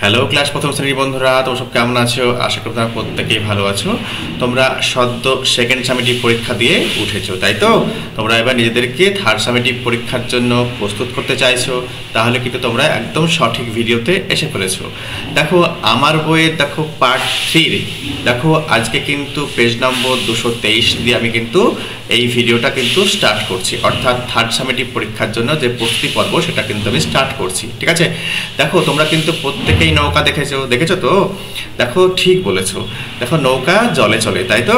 Hello class প্রথম শ্রেণীর বন্ধুরা, তোমরা সব কেমন আছো? আশা করি তোমরা প্রত্যেকেই ভালো আছো। তোমরা সদ্য সেকেন্ড সামেটিভ পরীক্ষা দিয়ে উঠেছো, তাই তো? তোমরা এবার নিজেদেরকে থার্ড সামেটিভ পরীক্ষার জন্য প্রস্তুত করতে চাইছো, তাহলে কিন্তু তোমরা একদম সঠিক ভিডিওতে এসে পড়েছো। দেখো আমার বইয়ের দেখো পার্ট 3 দেখো আজকে কিন্তু পেজ নম্বর 223 দিয়ে আমি কিন্তু এই ভিডিওটা কিন্তু স্টার্ট করছি, অর্থাৎ থার্ড সামেটিভ পরীক্ষার জন্য যে প্রস্তুতি পর্ব সেটা কিন্তু আমি স্টার্ট করছি। ঠিক আছে, দেখো তোমরা কিন্তু প্রত্যেকেই নৌকা দেখেছো তো? দেখো ঠিক বলেছো, দেখো নৌকা জলে চলে, তাই তো?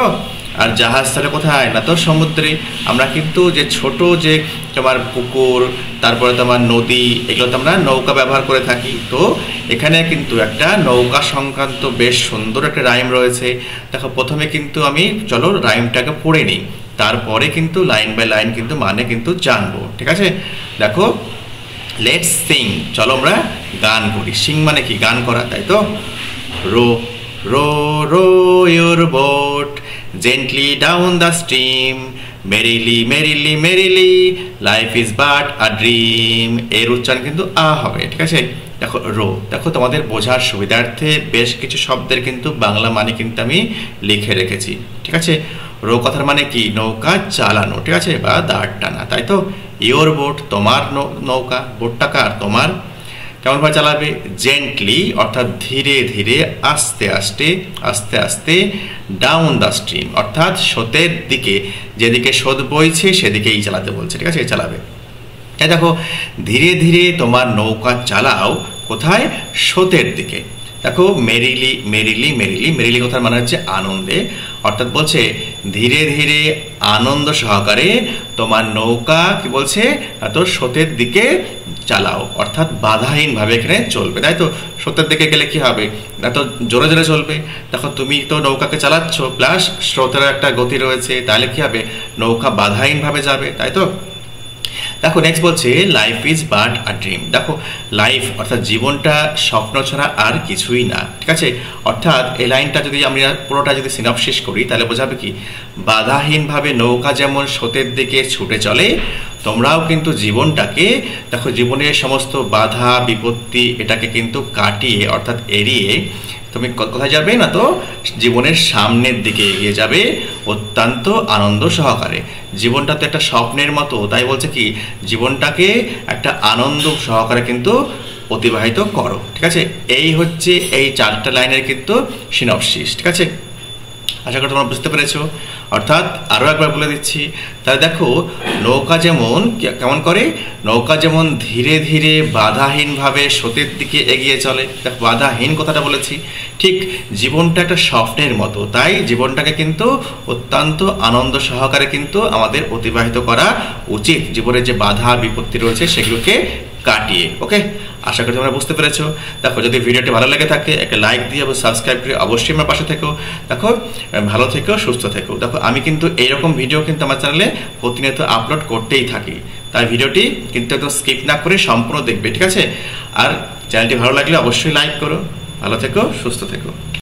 আর জাহাজ চলে কোথায়? না তো সমুদ্রে। আমরা কিন্তু যে ছোট যে তোমার পুকুর, তারপরে তোমার নদী, এগুলোতে আমরা নৌকা ব্যবহার করে থাকি। তো এখানে কিন্তু একটা নৌকা সংক্রান্ত বেশ সুন্দর একটা রাইম রয়েছে। দেখো প্রথমে কিন্তু আমি চলো রাইমটাকে পড়ে নিই, তারপরে কিন্তু লাইন বাই লাইন কিন্তু মানে কিন্তু জানবো। ঠিক আছে, দেখো লেটস সিং, চলো আমরা গান করি। সিং মানে কি? গান করা, তাই তো? Row row row your boat gently down the stream, merrily merrily merrily life is but a dream। এর উচ্চারণ কিন্তু আ হবে। ঠিক আছে, দেখো রো, দেখো তোমাদের বোঝার সুবিধার্থে বেশ কিছু শব্দের কিন্তু বাংলা মানে কিন্তু আমি লিখে রেখেছি। ঠিক আছে, রো কথার মানে কি? নৌকা চালানো, ঠিক আছে, বা দাঁড় টানা, তাই তো? ইওর বোট, তোমার নৌকা, বোটটা কার? তোমার। কেমনভাবে চালাবে? জেন্টলি অর্থাৎ ধীরে ধীরে, আস্তে আস্তে, আস্তে আস্তে, ডাউন দ্য স্ট্রিম অর্থাৎ স্রোতের দিকে, যেদিকে স্রোত বইছে সেদিকেই চালাতে বলছে। ঠিক আছে, চালাবে। তাই দেখো ধীরে ধীরে তোমার নৌকা চালাও, কোথায়? স্রোতের দিকে। দেখো মেরিলি মেরিলি মেরিলি, মেরিলি কথার মানে হচ্ছে আনন্দে, অর্থাৎ বলছে ধীরে ধীরে আনন্দ সহকারে তোমার নৌকা কি বলছে? তো স্রোতের দিকে চালাও, অর্থাৎ বাধাহীনভাবে এখানে চলবে, তাই তো? স্রোতের দিকে গেলে কি হবে? না তো জোরে জোরে চলবে। দেখো তুমি তো নৌকাকে চালাচ্ছ, প্লাস স্রোতের একটা গতি রয়েছে, তাহলে কি হবে? নৌকা বাধাহীনভাবে যাবে, তাই তো? দেখো নেক্সট বলছে life is but a dream. দেখো লাইফ অর্থাৎ জীবনটা স্বপ্ন ছাড়া আর কিছুই না। ঠিক আছে, অর্থাৎ এই লাইনটা যদি আমরা পুরোটা যদি সিনপসিস করি তাহলে বোঝাবে কি? বাধাহীনভাবে নৌকা যেমন স্রোতের দিকে ছুটে চলে, তোমরাও কিন্তু জীবনটাকে দেখো, জীবনের সমস্ত বাধা বিপত্তি এটাকে কিন্তু কাটিয়ে অর্থাৎ এড়িয়ে তুমি কোথায় যাবে? না তো জীবনের সামনের দিকে এগিয়ে যাবে অত্যন্ত আনন্দ সহকারে। জীবনটা তো একটা স্বপ্নের মতো, তাই বলছে কি? জীবনটাকে একটা আনন্দ সহকারে কিন্তু অতিবাহিত করো। ঠিক আছে, এই হচ্ছে এই 4টা লাইনের কিন্তু সিনপসিস। ঠিক আছে, আশা করি তোমরা বুঝতে পেরেছো। অর্থাৎ আরও একবার বলে দিচ্ছি, তাহলে দেখো নৌকা যেমন কেমন করে? নৌকা যেমন ধীরে ধীরে বাধাহীনভাবে স্রোতের দিকে এগিয়ে চলে। দেখো বাধাহীন কথাটা বলেছি। ঠিক জীবনটা একটা স্বপ্নের মতো, তাই জীবনটাকে কিন্তু অত্যন্ত আনন্দ সহকারে কিন্তু আমাদের অতিবাহিত করা উচিত, জীবনের যে বাধা বিপত্তি রয়েছে সেগুলোকে কাটিয়ে। ওকে, আশা করি তোমরা বুঝতে পেরেছো। দেখো যদি ভিডিওটি ভালো লেগে থাকে একটা লাইক দিয়ে এবং সাবস্ক্রাইব করে অবশ্যই আমার পাশে থেকো। দেখো ভালো থেকো, সুস্থ থেকো। দেখো আমি কিন্তু এইরকম ভিডিও কিন্তু আমার চ্যানেলে প্রতিনিয়ত আপলোড করতেই থাকি, তাই ভিডিওটি কিন্তু একদম স্কিপ না করে সম্পূর্ণ দেখবে। ঠিক আছে, আর চ্যানেলটি ভালো লাগলে অবশ্যই লাইক করো। ভালো থেকো, সুস্থ থেকো।